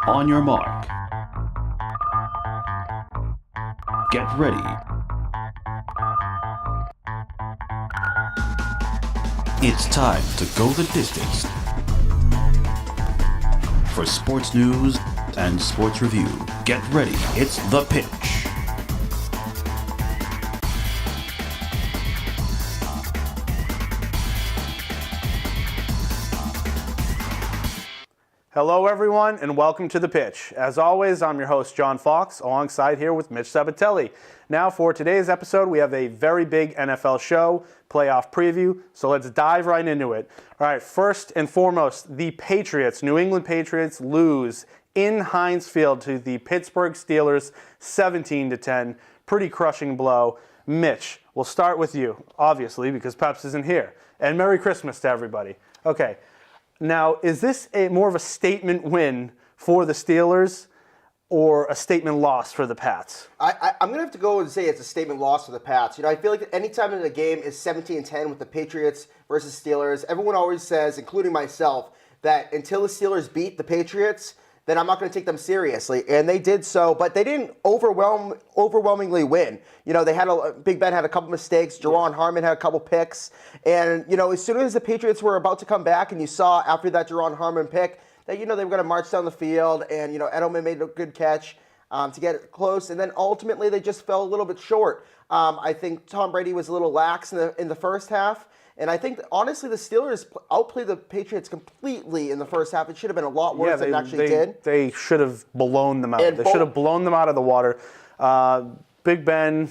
On your mark. Get ready. It's time to go the distance. For sports news and sports review, get ready. It's The Pitch. Hello, everyone, and welcome to The Pitch. As always, I'm your host, John Fox, alongside here with Mitch Sabbatelli. Now, for today's episode, we have a very big NFL show, playoff preview, so let's dive right into it. All right, first and foremost, the Patriots, New England Patriots, lose in Heinz Field to the Pittsburgh Steelers, 17-10. Pretty crushing blow. Mitch, we'll start with you, obviously, because Peps isn't here. And Merry Christmas to everybody. Okay. Now, is this more of a statement win for the Steelers or a statement loss for the Pats? I'm going to have to go and say it's a statement loss for the Pats. You know, I feel like anytime in a game is 17-10 with the Patriots versus Steelers, everyone always says, including myself, that until the Steelers beat the Patriots, then I'm not going to take them seriously. And they did so, but they didn't overwhelmingly win. You know, Big Ben had a couple mistakes. Jerron Harmon had a couple picks. And, you know, as soon as the Patriots were about to come back and you saw after that Jerron Harmon pick that, you know, they were going to march down the field and, you know, Edelman made a good catch to get it close. And then ultimately they just fell a little bit short. I think Tom Brady was a little lax in the first half. And I think, honestly, the Steelers outplayed the Patriots completely in the first half. It should have been a lot worse than it actually did. They should have blown them out. They should have blown them out of the water. Big Ben,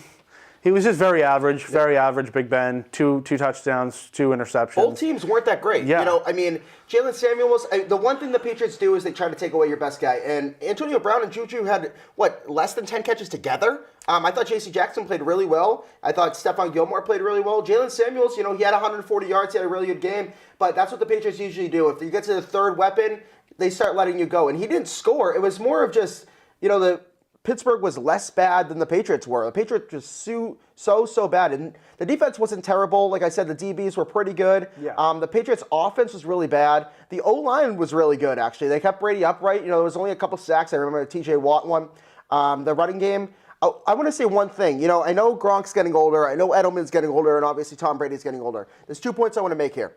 he was just very average, Big Ben. Two touchdowns, 2 interceptions. Both teams weren't that great. Yeah. You know, I mean, Jalen Samuels, the one thing the Patriots do is they try to take away your best guy. And Antonio Brown and Juju had, less than 10 catches together? I thought J.C. Jackson played really well. I thought Stephon Gilmore played really well. Jalen Samuels, you know, he had 140 yards. He had a really good game. But that's what the Patriots usually do. If you get to the third weapon, they start letting you go. And he didn't score. It was more of just, you know, the Pittsburgh was less bad than the Patriots were. The Patriots were so bad. And the defense wasn't terrible. Like I said, the DBs were pretty good. Yeah. The Patriots' offense was really bad. The O-line was really good, actually. They kept Brady upright. You know, there was only a couple sacks. I remember the T.J. Watt one. The running game. I want to say one thing. You know, I know Gronk's getting older. I know Edelman's getting older. And obviously Tom Brady's getting older. There's 2 points I want to make here.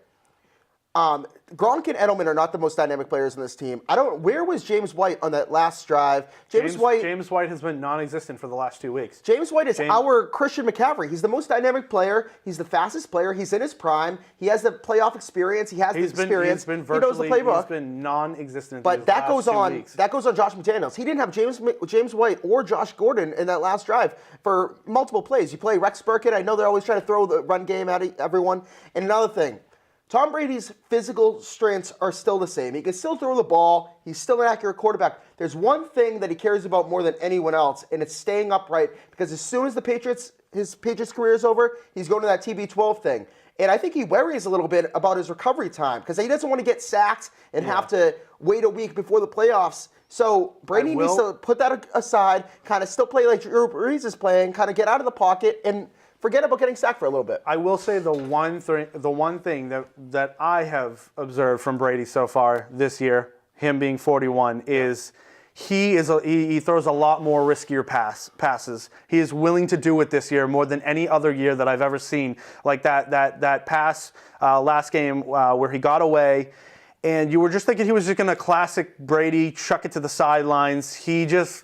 Gronk and Edelman are not the most dynamic players in this team. Where was James White on that last drive? James White has been non-existent for the last 2 weeks. James White is our Christian McCaffrey. He's the most dynamic player. He's the fastest player. He's in his prime. He has the playoff experience. He knows the playbook. He's been non-existent. But that goes on. That goes on Josh McDaniels. He didn't have James White or Josh Gordon in that last drive for multiple plays. You play Rex Burkhead. I know they're always trying to throw the run game at everyone. And another thing. Tom Brady's physical strengths are still the same. He can still throw the ball. He's still an accurate quarterback. There's one thing that he cares about more than anyone else, and it's staying upright, because as soon as his Patriots career is over, he's going to that TB12 thing. And I think he worries a little bit about his recovery time, because he doesn't want to get sacked and have to wait a week before the playoffs. So Brady needs to put that aside, kind of still play like Drew Brees is playing, kind of get out of the pocket, and forget about getting sacked for a little bit. I will say the one thing that I have observed from Brady so far this year, him being 41, is he throws a lot more riskier passes. He is willing to do it this year more than any other year that I've ever seen. Like that pass last game where he got away, and you were just thinking he was just going to classic Brady, chuck it to the sidelines. He just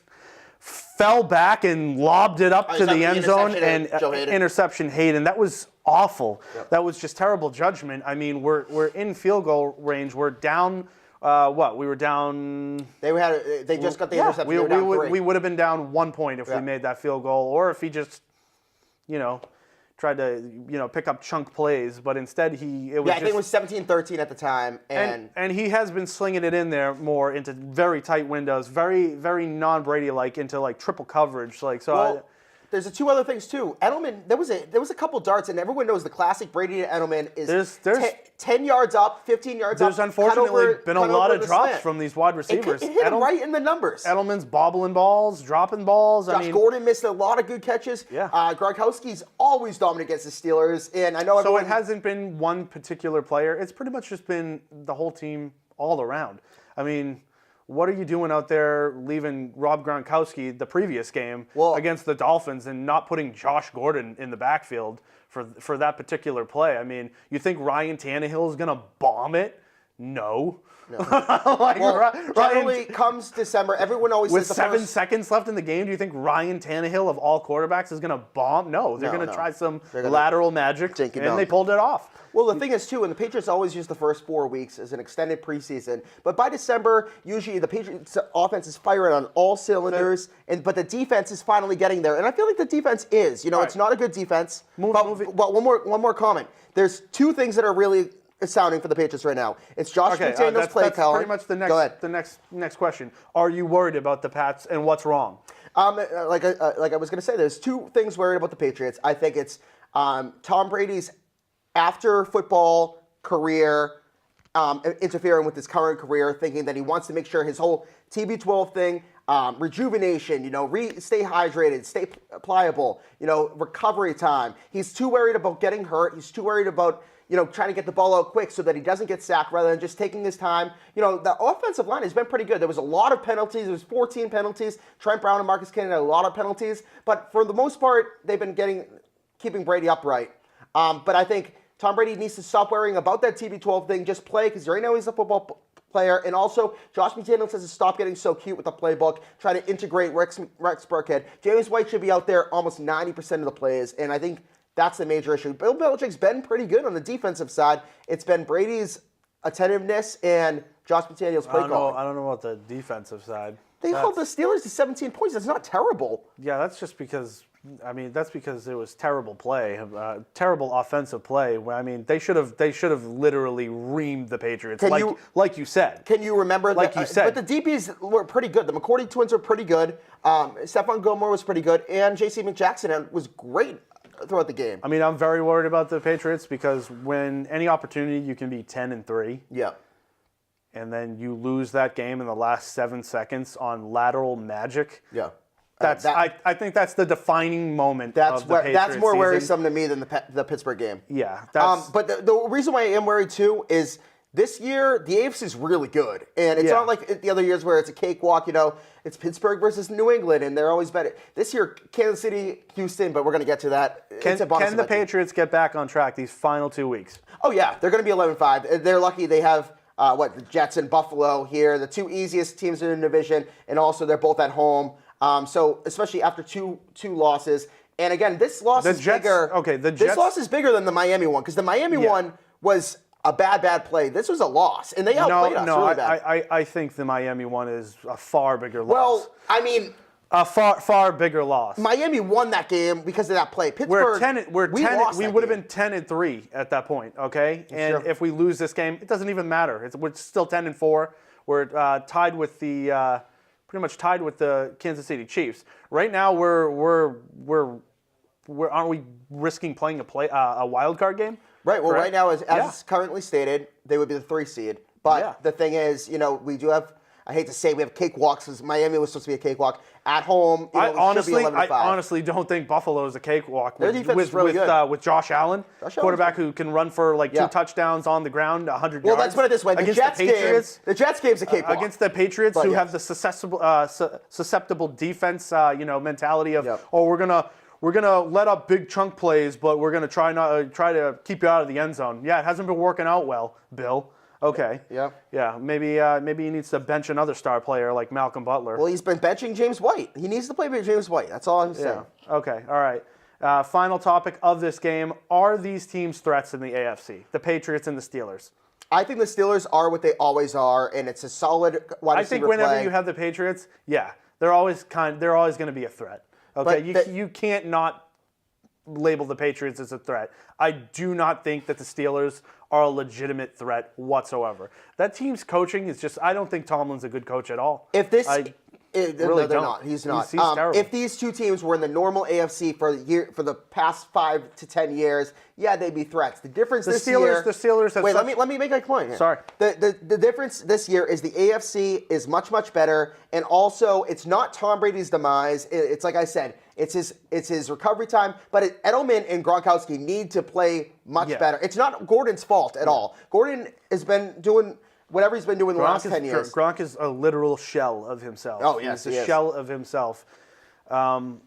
fell back and lobbed it up to the end zone, and interception Hayden. That was awful. Yep. That was just terrible judgment. I mean, we're in field goal range. We're down. We were down. They just got the interception. We would have been down 1 point if we made that field goal, or if he just, you know, tried to, you know, pick up chunk plays, but instead I think it was 17-13 at the time, and he has been slinging it in there more into very tight windows, very very non-Brady like, into like triple coverage, like so. Well, there's 2 other things too. Edelman, there was a couple darts, and everyone knows the classic Brady to Edelman is 10 yards up, 15 yards up. There's unfortunately been a lot of drops from these wide receivers. It hit him right in the numbers. Edelman's bobbling balls, dropping balls. Josh Gordon missed a lot of good catches. Yeah. Gronkowski's always dominant against the Steelers, and I know everyone. So it hasn't been one particular player. It's pretty much just been the whole team all around. I mean, what are you doing out there leaving Rob Gronkowski the previous game against the Dolphins and not putting Josh Gordon in the backfield for that particular play? I mean, you think Ryan Tannehill is going to bomb it? No. Generally, comes December, everyone always with says 7 seconds left in the game, do you think Ryan Tannehill of all quarterbacks is going to bomb? No, they're going to try some lateral magic, and they pulled it off. Well, the thing is, too, and the Patriots always use the first 4 weeks as an extended preseason. But by December, usually the Patriots offense is firing on all cylinders, but the defense is finally getting there. And I feel like the defense is. It's not a good defense. But one more comment. There's 2 things that are really astounding for the Patriots right now. It's Josh McDaniels' play calling. That's pretty much the next question. Are you worried about the Pats, and what's wrong? Like I was going to say, there's 2 things worried about the Patriots. I think it's Tom Brady's after football career, interfering with his current career, thinking that he wants to make sure his whole TB12 thing, rejuvenation, stay hydrated, stay pliable, recovery time. He's too worried about getting hurt. He's too worried about, trying to get the ball out quick so that he doesn't get sacked rather than just taking his time. The offensive line has been pretty good. There was a lot of penalties. There was 14 penalties. Trent Brown and Marcus Cannon had a lot of penalties. But for the most part, they've been keeping Brady upright. But I think Tom Brady needs to stop worrying about that TB12 thing. Just play, because right now he's a football player. And also, Josh McDaniels has to stop getting so cute with the playbook, try to integrate Rex Burkhead. James White should be out there almost 90% of the plays, and I think that's the major issue. Bill Belichick's been pretty good on the defensive side. It's been Brady's attentiveness and Josh McDaniels' play calling. I don't know about the defensive side. They held the Steelers to 17 points. That's not terrible. Yeah, that's just because... that's because it was terrible play, terrible offensive play. I mean, they should have literally reamed the Patriots, like you said. Can you remember? Like you said. But the DBs were pretty good. The McCourty twins were pretty good. Stephon Gilmore was pretty good, and J.C. McJackson was great throughout the game. I mean, I'm very worried about the Patriots because when any opportunity you can be 10-3. Yeah. And then you lose that game in the last 7 seconds on lateral magic. Yeah. I think that's the defining moment of the Patriots That's more season. worrisome to me than the Pittsburgh game. Yeah. But the reason why I am worried, too, is this year, the AFC is really good. And it's not like the other years where it's a cakewalk, It's Pittsburgh versus New England, and they're always better. This year, Kansas City, Houston, but we're going to get to that. Can the Patriots get back on track these final 2 weeks? Oh, yeah. They're going to be 11-5. They're lucky they have... the Jets and Buffalo here, the 2 easiest teams in the division, and also they're both at home. So especially after two losses, and again, this loss is bigger. Okay, this loss is bigger than the Miami one because the Miami one was a bad play. This was a loss, and they outplayed us really bad. I think the Miami one is a far bigger loss. Well, I mean. A far bigger loss. Miami won that game because of that play. Pittsburgh, we would have been 10-3 at that point, okay? And if we lose this game, it doesn't even matter. We're still 10-4. We're tied with the pretty much tied with the Kansas City Chiefs. Right now, aren't we risking playing a wild card game? Right. Well, right now, as it's currently stated, they would be the 3 seed. But the thing is, we do have. I hate to say we have cakewalks because Miami was supposed to be a cakewalk. At home, I honestly don't think Buffalo is a cakewalk Their defense is really good. With Josh Allen, quarterback who can run for 2 touchdowns on the ground, 100 yards. Well, let's put it this way: the Jets game's a cakewalk against the Patriots, who have the susceptible defense, mentality of we're gonna let up big chunk plays, but we're gonna try to keep you out of the end zone. Yeah, it hasn't been working out well, Bill. Okay. Yeah. Yeah. Maybe he needs to bench another star player like Malcolm Butler. Well, he's been benching James White. He needs to play with James White. That's all I'm saying. Yeah. Okay. All right. Final topic of this game: are these teams threats in the AFC? The Patriots and the Steelers. I think the Steelers are what they always are, and it's a solid wide receiver I think whenever you have the Patriots, they're always going to be a threat. Okay. You can't not label the Patriots as a threat. I do not think that the Steelers are a legitimate threat whatsoever. That team's coaching is just, I don't think Tomlin's a good coach at all. If this, they're not. He's not. He's terrible. If these 2 teams were in the normal AFC for the past 5 to 10 years, they'd be threats. The difference the this year. The Steelers have. Wait, let me make a point here. Sorry. The difference this year is the AFC is much better, and also it's not Tom Brady's demise. It's like I said, it's his recovery time. But Edelman and Gronkowski need to play much better. It's not Gordon's fault at all. Gordon has been doing whatever he's been doing the last 10 years. Gronk is a literal shell of himself. Oh, yes, he's he a is. shell of himself. And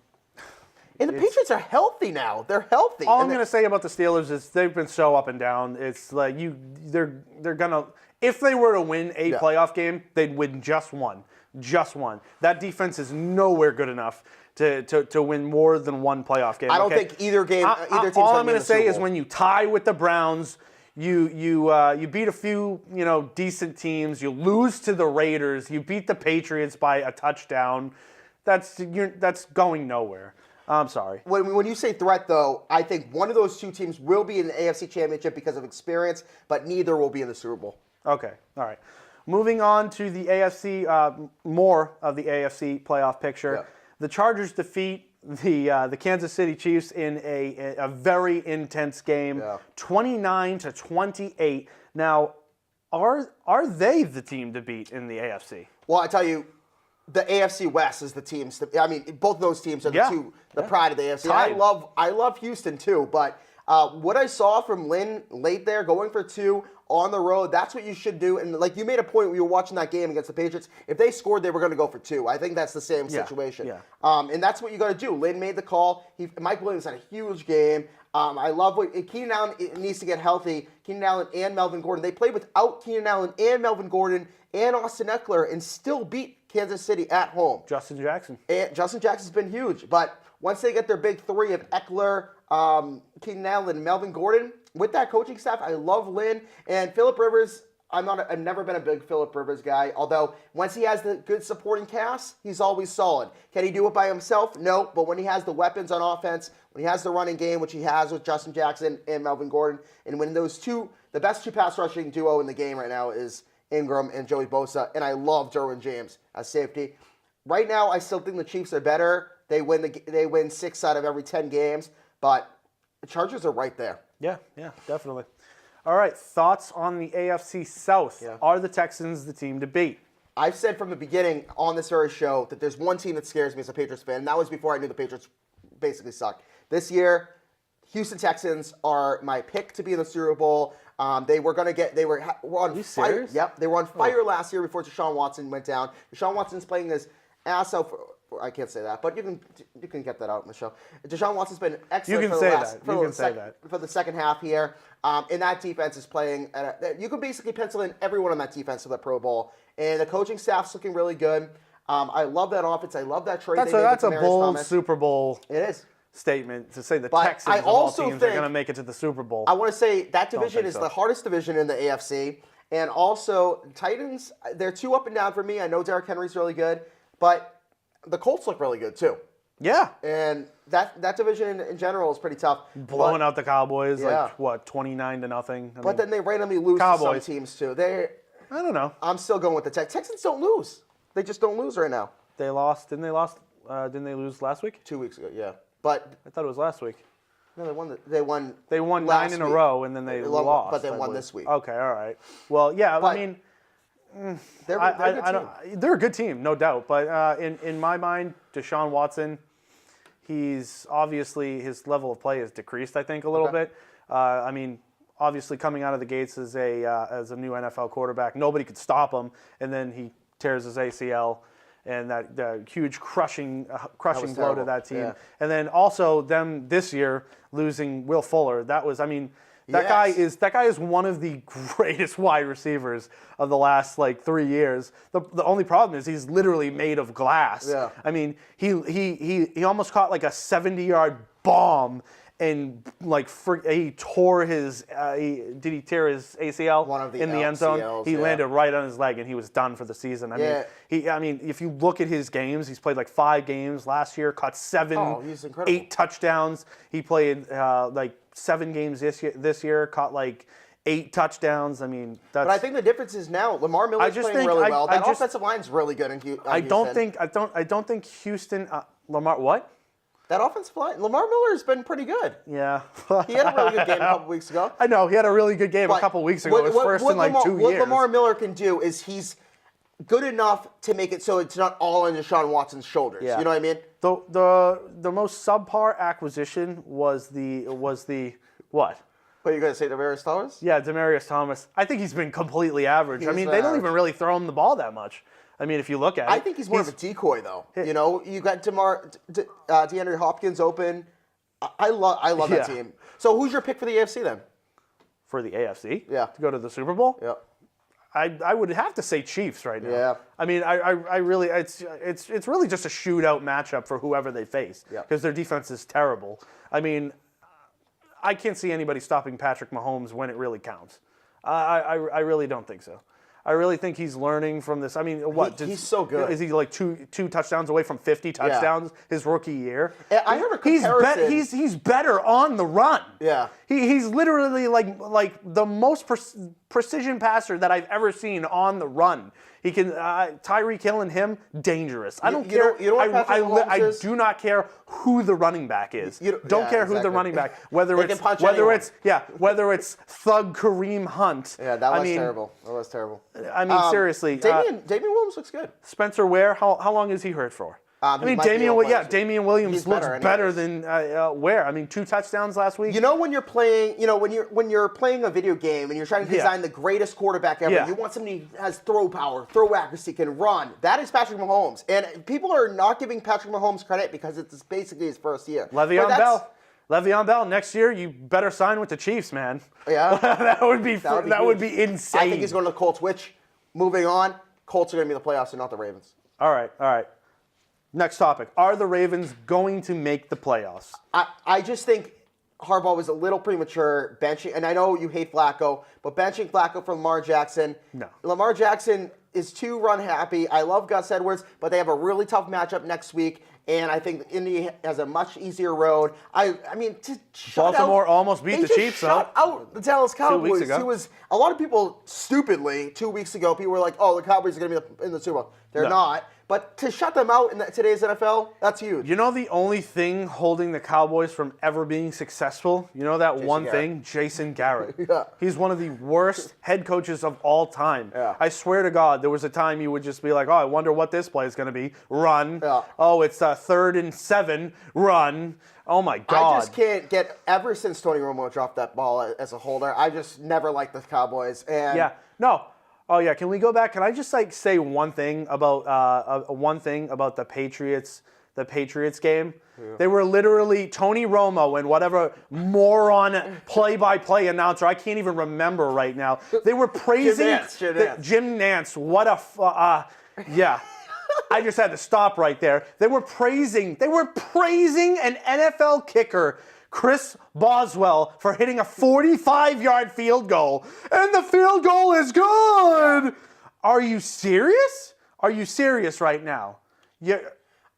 the Patriots are healthy now. They're healthy. All I'm going to say about the Steelers is they've been so up and down. It's like they're gonna, if they were to win a playoff game, they'd win just one. Just one. That defense is nowhere good enough to win more than one playoff game. I don't think either team's all I'm going to say is when you tie with the Browns, you beat a few decent teams, you lose to the Raiders, you beat the Patriots by a touchdown. That's going nowhere. I'm sorry. When you say threat, though, I think one of those two teams will be in the AFC Championship because of experience, but neither will be in the Super Bowl. Okay, all right. Moving on to the AFC, more of the AFC playoff picture. Yeah. The Chargers defeat the Kansas City Chiefs in a very intense game, 29-28. Now, are they the team to beat in the AFC? Well, I tell you, the AFC West is the teams. I mean, both of those teams are the pride of the AFC. I love Houston too, but what I saw from Lynn late there, going for 2 on the road, that's what you should do. And like you made a point when you were watching that game against the Patriots, if they scored, they were going to go for 2. I think that's the same situation. Yeah. And that's what you got to do. Lynn made the call. Mike Williams had a huge game. I love what Keenan Allen needs to get healthy. Keenan Allen and Melvin Gordon. They played without Keenan Allen and Melvin Gordon and Austin Eckler and still beat Kansas City at home. Justin Jackson. And Justin Jackson's been huge. But once they get their big 3 of Eckler, Keenan Allen, and Melvin Gordon, with that coaching staff, I love Lynn. And Phillip Rivers, I've never been a big Phillip Rivers guy, although once he has the good supporting cast, he's always solid. Can he do it by himself? No, but when he has the weapons on offense, when he has the running game, which he has with Justin Jackson and Melvin Gordon, and when those two, the best 2 pass rushing duo in the game right now is Ingram and Joey Bosa, and I love Derwin James as safety. Right now, I still think the Chiefs are better. They win 6 out of every 10 games, but the Chargers are right there. Yeah, definitely. All right, thoughts on the AFC South. Yeah. Are the Texans the team to beat? I've said from the beginning on this very show that there's one team that scares me as a Patriots fan, and that was before I knew the Patriots basically sucked. This year, Houston Texans are my pick to be in the Super Bowl. They were on fire. serious? Yep, they were on fire last year before Deshaun Watson went down. Deshaun Watson's playing his ass out. I can't say that, but you can get that out in the show. Deshaun Watson's been excellent for the second half here. And that defense is playing. You can basically pencil in everyone on that defense to the Pro Bowl. And the coaching staff's looking really good. I love that offense. I love that trade. That's a bold Thomas. Super Bowl. It is. Statement to say the But Texans I of all also teams are think- going to make it to the Super Bowl. I want to say that division is so. the hardest division in the AFC. And also, Titans, they're 2 up and down for me. I know Derrick Henry's really good, but the Colts look really good too. Yeah. And that division in general is pretty tough. Blowing out the Cowboys, Yeah. 29-0. But then they randomly lose Cowboys. to some teams too. I don't know. I'm still going with the Texans. Texans don't lose. They just don't lose right now. They lost. Didn't they lose last week? 2 weeks ago, yeah. But I thought it was last week. no, they won. They won last 9 in a week. row, and then they lost. But they I won believe. this week. Okay, all right. Well, yeah, But I mean, They're a good team. they're a good team, no doubt. But in my mind, Deshaun Watson, he's obviously his level of play has decreased, I think, a little bit. I mean, obviously coming out of the gates as a new NFL quarterback, nobody could stop him, and then he tears his ACL. And that huge crushing blow terrible. to that team. Yeah. And then also them this year losing Will Fuller. That was, I mean, that guy is one of the greatest wide receivers of the last 3 years. The only problem is he's literally made of glass. Yeah. I mean, he almost caught like a 70-yard bomb. And he tore his, did he tear his ACL One of the in the end zone? LCLs, He yeah. landed right on his leg, and he was done for the season. I mean, if you look at his games, he's played 5 games last year, caught 7, he's incredible. 8 touchdowns. He played 7 games this year, caught 8 touchdowns. I mean, that's. But I think the difference is now Lamar Miller's playing really well. That offensive line's really good in Houston. I don't think Houston. Lamar what? That offensive line, Lamar Miller's been pretty good. Yeah. He had a really good game a couple weeks ago. I know he had a really good game a couple weeks ago. His first in 2 years. What Lamar Miller can do is he's good enough to make it so it's not all on Deshaun Watson's shoulders. Yeah. You know what I mean? The most subpar acquisition was the what? What are you going to say, Demaryius Thomas? Yeah, Demaryius Thomas. I think he's been completely average. I mean, they don't average. even really throw him the ball that much. I mean, if you look at it. I think he's more of a decoy, though. You know, you got DeAndre Hopkins open. I love that team. So who's your pick for the AFC then? For the AFC? Yeah. To go to the Super Bowl? Yeah. I would have to say Chiefs right now. Yeah. I mean, I really, it's really just a shootout matchup for whoever they face. Yeah. Because their defense is terrible. I mean, I can't see anybody stopping Patrick Mahomes when it really counts. I really don't think so. I really think he's learning from this. I mean, what? He's so good. Is he like two touchdowns away from 50 touchdowns his rookie year? I heard a comparison. He's better on the run. Yeah. He's literally like the most precision passer that I've ever seen on the run. He can Tyreek Hill and him dangerous. I don't care. You know what Patrick Mahomes I is? do not care who the running back is. Don't care who the running back. Whether They can punch anyone. whether it's Thug Kareem Hunt. Yeah, that was terrible. That was terrible. I mean, seriously. Damian Williams looks good. Spencer Ware, how long is he hurt for? He I mean, might be Damian Williams He's looks better better than Ware. I mean, 2 touchdowns last week. You know when you're playing, when you're playing a video game and you're trying to design the greatest quarterback ever, you want somebody who has throw power, throw accuracy, can run. That is Patrick Mahomes, and people are not giving Patrick Mahomes credit because it's basically his first year. Le'Veon Bell, next year you better sign with the Chiefs, man. Yeah, that would be insane. I think he's going to the Colts. Which, moving on, Colts are going to be in the playoffs and not the Ravens. All right. Next topic. Are the Ravens going to make the playoffs? I just think Harbaugh was a little premature benching, and I know you hate Flacco, but benching Flacco for Lamar Jackson. No. Lamar Jackson is too run happy. I love Gus Edwards, but they have a really tough matchup next week, and I think Indy has a much easier road. I mean, to shut Baltimore out, almost beat the Chiefs, shut out the Dallas Cowboys. 2 weeks ago. Who was a lot of people stupidly 2 weeks ago. People were like, "Oh, the Cowboys are going to be in the Super Bowl." They're not. But to shut them out in today's NFL, that's huge. You know the only thing holding the Cowboys from ever being successful? You know that Jason Garrett. Jason Garrett. Yeah. He's one of the worst head coaches of all time. Yeah. I swear to God, there was a time you would just be like, oh, I wonder what this play is going to be. Run. Yeah. Oh, it's 3rd and 7. Run. Oh, my God. I just can't get, ever since Tony Romo dropped that ball as a holder, I just never liked the Cowboys. And yeah. No. Oh yeah, can we go back? Can I just say one thing about the Patriots game? Yeah. They were literally Tony Romo and whatever moron play-by-play announcer, I can't even remember right now. They were praising Jim Nantz. What a yeah. I just had to stop right there. They were praising an NFL kicker, Chris Boswell, for hitting a 45-yard field goal. And the field goal is good! Yeah. Are you serious? Are you serious right now? Yeah.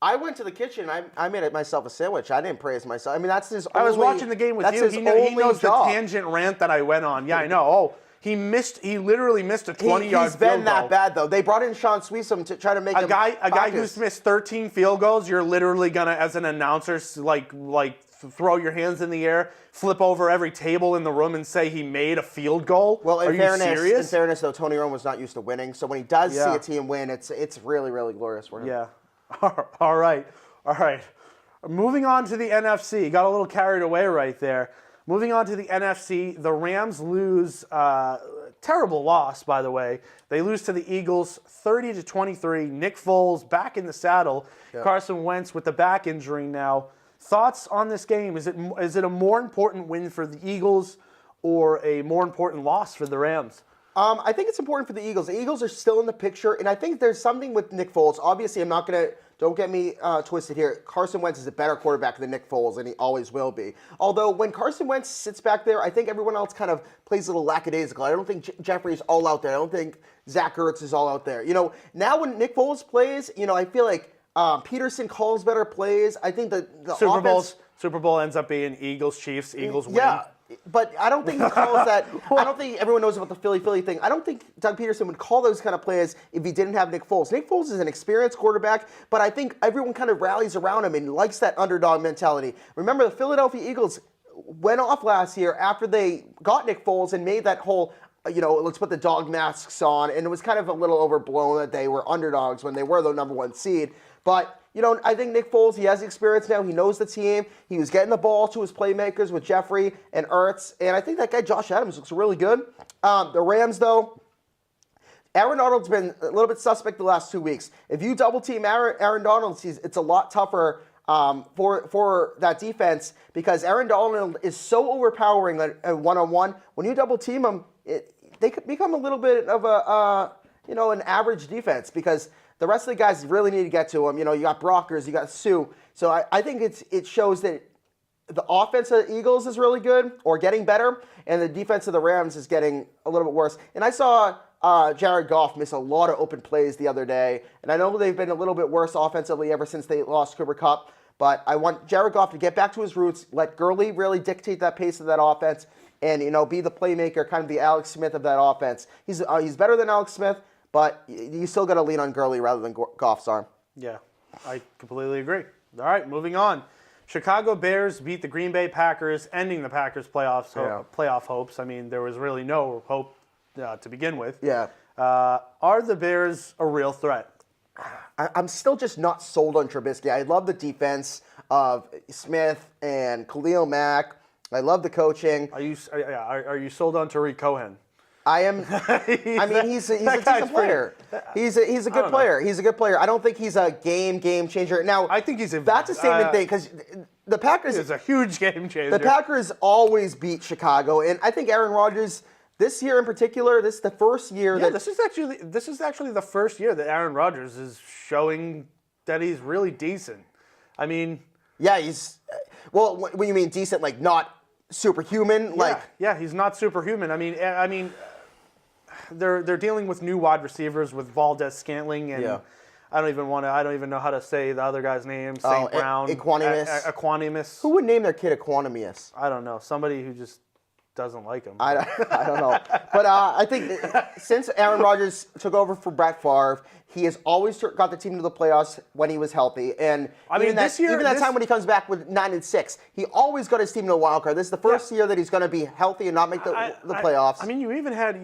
I went to the kitchen. I made myself a sandwich. I didn't praise myself. I mean, that's his only... I was watching the game with you. He knows the tangent rant that I went on. Yeah, I know. Oh, he literally missed a 20-yard field goal. He's been that bad, though. They brought in Sean Sweesom to try to make a guy who's missed 13 field goals, you're literally going to, as an announcer, like throw your hands in the air, flip over every table in the room and say he made a field goal? Well, in fairness, though, Tony Romo was not used to winning. So when he does see a team win, it's really, really glorious for him. Yeah. All right. Moving on to the NFC. Got a little carried away right there. Moving on to the NFC, the Rams lose, terrible loss, by the way. They lose to the Eagles 30-23. Nick Foles back in the saddle. Yeah. Carson Wentz with the back injury now. Thoughts on this game? Is it a more important win for the Eagles or a more important loss for the Rams? I think it's important for the Eagles. The Eagles are still in the picture, and I think there's something with Nick Foles. Obviously, don't get me twisted here. Carson Wentz is a better quarterback than Nick Foles, and he always will be. Although, when Carson Wentz sits back there, I think everyone else kind of plays a little lackadaisical. I don't think Jeffrey's all out there. I don't think Zach Ertz is all out there. Now when Nick Foles plays, I feel like Peterson calls better plays. I think the Super Bowl ends up being Eagles-Chiefs. Eagles win. Yeah. But I don't think he calls that. I don't think everyone knows about the Philly thing. I don't think Doug Peterson would call those kind of plays if he didn't have Nick Foles. Nick Foles is an experienced quarterback, but I think everyone kind of rallies around him and likes that underdog mentality. Remember, the Philadelphia Eagles went off last year after they got Nick Foles and made that whole, let's put the dog masks on, and it was kind of a little overblown that they were underdogs when they were the number 1 seed. But I think Nick Foles, he has the experience now. He knows the team. He was getting the ball to his playmakers with Jeffrey and Ertz. And I think that guy, Josh Adams, looks really good. The Rams, though, Aaron Donald's been a little bit suspect the last 2 weeks. If you double team Aaron Donald, it's a lot tougher for that defense because Aaron Donald is so overpowering at one-on-one. When you double team him, they could become a little bit of an average defense because the rest of the guys really need to get to him. You got Brockers, you got Sue. So I think it shows that the offense of the Eagles is really good or getting better, and the defense of the Rams is getting a little bit worse. And I saw Jared Goff miss a lot of open plays the other day, and I know they've been a little bit worse offensively ever since they lost Cooper Kupp, but I want Jared Goff to get back to his roots, let Gurley really dictate that pace of that offense, and be the playmaker, kind of the Alex Smith of that offense. He's better than Alex Smith, but you still got to lean on Gurley rather than Goff's arm. Yeah, I completely agree. All right, moving on. Chicago Bears beat the Green Bay Packers, ending the Packers' playoff hopes. I mean, there was really no hope to begin with. Yeah. Are the Bears a real threat? I'm still just not sold on Trubisky. I love the defense of Smith and Khalil Mack. I love the coaching. Are you sold on Tariq Cohen? I am. I mean, he's a decent player. He's a good player. He's a good player. I don't think he's a game changer. Now, I think that's a statement thing because the Packers is a huge game changer. The Packers always beat Chicago, and I think Aaron Rodgers this year in particular, this is the first year this is actually the first year that Aaron Rodgers is showing that he's really decent. I mean, yeah, he's when you mean decent, like not superhuman, he's not superhuman. I mean. They're dealing with new wide receivers with Valdez-Scantling and I don't even know how to say the other guy's name. St. Brown. Equanimus. Who would name their kid Equanimus? I don't know. Somebody who just doesn't like him. I don't know. But I think since Aaron Rodgers took over for Brett Favre, he has always got the team to the playoffs when he was healthy. And even that time when he comes back with 9-6, he always got his team to the wild card. This is the first year that he's going to be healthy and not make the playoffs. I mean, you even have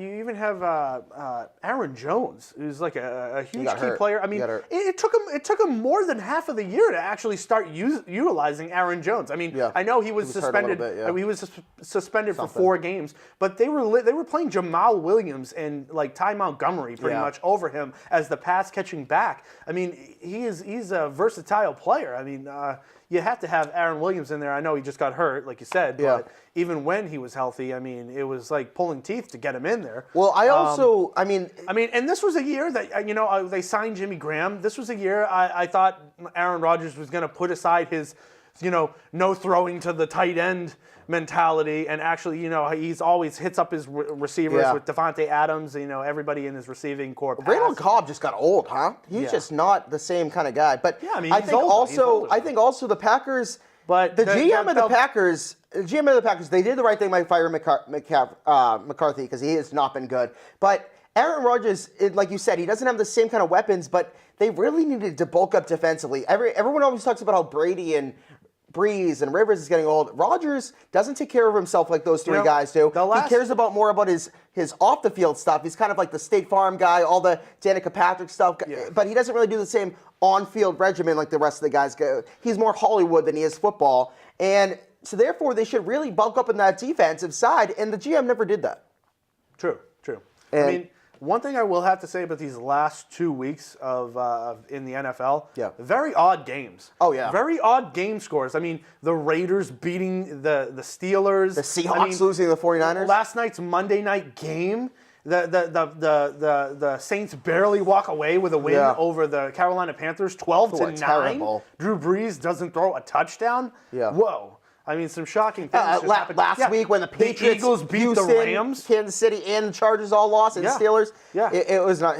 Aaron Jones, who's like a huge key player. I mean, it took him more than half of the year to actually start utilizing Aaron Jones. I mean, I know he was suspended. He was suspended for 4 games, but they were playing Jamal Williams and like Ty Montgomery pretty much over him as the pass catching back. I mean, he's a versatile player. I mean, you have to have Aaron Williams in there. I know he just got hurt, like you said, but even when he was healthy, I mean, it was like pulling teeth to get him in there. Well, I mean, and this was a year that they signed Jimmy Graham. This was a year I thought Aaron Rodgers was going to put aside his, no throwing to the tight end mentality, and actually, he's always hits up his receivers with Devontae Adams, everybody in his receiving core. Randall Cobb just got old, huh? He's just not the same kind of guy. But I mean, I think also the Packers, but the GM of the Packers, they did the right thing by firing McCarthy because he has not been good. But Aaron Rodgers, like you said, he doesn't have the same kind of weapons, but they really needed to bulk up defensively. Everyone always talks about how Brady and Breeze and Rivers is getting old. Rodgers doesn't take care of himself like those 3 guys do. He cares more about his off the field stuff. He's kind of like the State Farm guy, all the Danica Patrick stuff, but he doesn't really do the same on-field regimen like the rest of the guys go. He's more Hollywood than he is football, and so therefore they should really bulk up in that defensive side, and the GM never did that. True. I mean, one thing I will have to say about these last 2 weeks in the NFL, very odd games. Oh, yeah. Very odd game scores. I mean, the Raiders beating the Steelers. The Seahawks losing to the 49ers. Last night's Monday night game, the Saints barely walk away with a win over the Carolina Panthers, 12-9. Terrible. Drew Brees doesn't throw a touchdown. Yeah. Whoa. I mean, some shocking things just happened. Last week when the Patriots, the Eagles beat the Rams, Kansas City, and the Chargers all lost, and the Steelers. Yeah. It was not.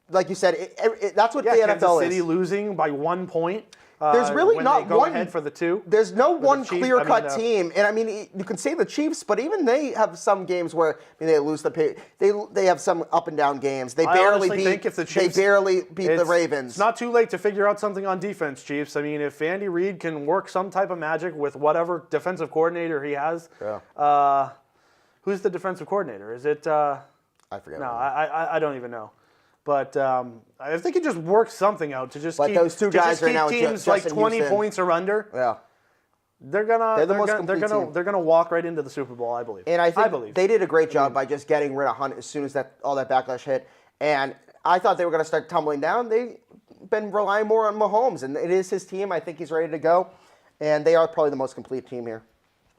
Like you said, that's what the NFL Kansas City losing by 1 point. There's really when not they go one ahead for the 2. There's no one clear-cut team, and I mean, you can say the Chiefs, but even they have some games where they lose they have some up and down games. They barely beat the Ravens. It's not too late to figure out something on defense, Chiefs. I mean, if Andy Reid can work some type of magic with whatever defensive coordinator he has, who's the defensive coordinator? Is it? I forget. No, I don't even know. But if they could just work something out to just But keep those two guys right now, teams Justin like 20 Houston. points or under, Yeah. they're gonna walk right into the Super Bowl, I believe. And I think believe they did a great job by just getting rid of Hunt as soon as all that backlash hit. And I thought they were going to start tumbling down. They've been relying more on Mahomes, and it is his team. I think he's ready to go, and they are probably the most complete team here.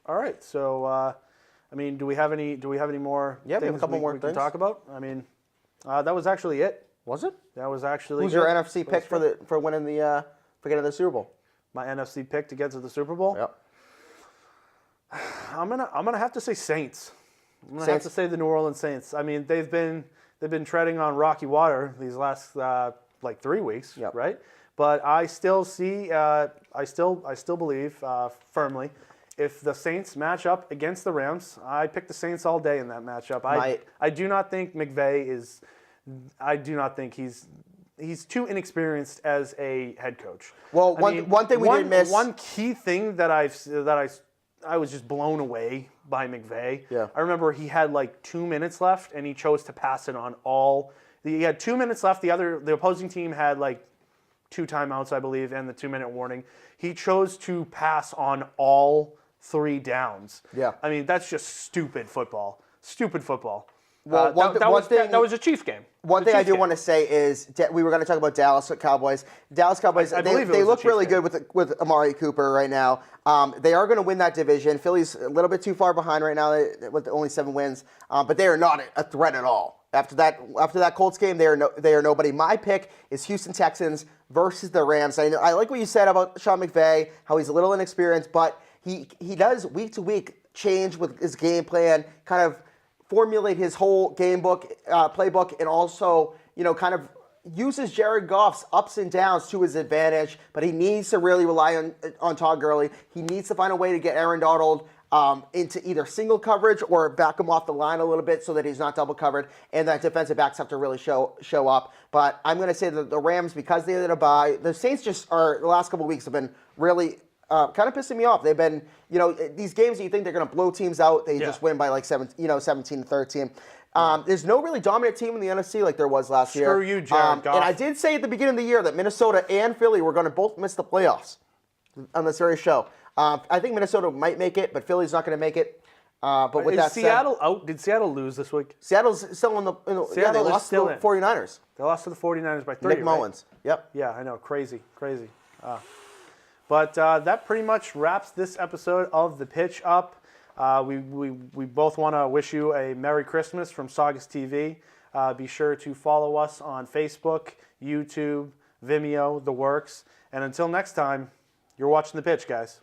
All right, so I mean, do we have any more? Yeah, we have a couple more we things can talk about. I mean, that was actually it. Was it? That was actually. Who's your NFC pick for winning the for getting the Super Bowl? My NFC pick to get to the Super Bowl. Yep. I'm gonna have to say Saints. I'm gonna have to say the New Orleans Saints. I mean, they've been treading on rocky water these last like 3 weeks, Yep. right? But I still see, I still believe firmly, if the Saints match up against the Rams, I pick the Saints all day in that matchup. I do not think McVay is. I do not think he's too inexperienced as a head coach. Well, one thing we did miss. One key thing that I was just blown away by McVay. Yeah. I remember he had like 2 minutes left, and he chose to pass it on all. He had 2 minutes left. The opposing team had like 2 timeouts, I believe, and the 2-minute warning. He chose to pass on all 3 downs. Yeah. I mean, that's just stupid football. Stupid football. Well, that was a Chiefs game. One thing I do want to say is we were going to talk about Dallas Cowboys. Dallas Cowboys, they look really good with Amari Cooper right now. They are going to win that division. Philly's a little bit too far behind right now with only 7 wins, but they are not a threat at all. After that Colts game, they are nobody. My pick is Houston Texans versus the Rams. I like what you said about Sean McVay, how he's a little inexperienced, but he does week to week change with his game plan, kind of formulate his whole game book, playbook, and also, kind of uses Jared Goff's ups and downs to his advantage. But he needs to really rely on Todd Gurley. He needs to find a way to get Aaron Donald into either single coverage or back him off the line a little bit so that he's not double covered, and that defensive backs have to really show up. But I'm going to say that the Rams, because they had a bye, the Saints just are, the last couple of weeks have been really kind of pissing me off. They've been, these games that you think they're going to blow teams out, they just win by like 17-13. There's no really dominant team in the NFC like there was last year. Screw you, Jared Goff. And I did say at the beginning of the year that Minnesota and Philly were going to both miss the playoffs on this very show. I think Minnesota might make it, but Philly's not going to make it. But with that Seattle out? Did Seattle lose this week? Seattle's still in the they lost to the 49ers. They lost to the 49ers by 3. Nick Mullins. Yep. Yeah, I know. Crazy. But that pretty much wraps this episode of The Pitch Up. We both want to wish you a Merry Christmas from Saugus TV. Be sure to follow us on Facebook, YouTube, Vimeo, the works. And until next time, you're watching The Pitch, guys.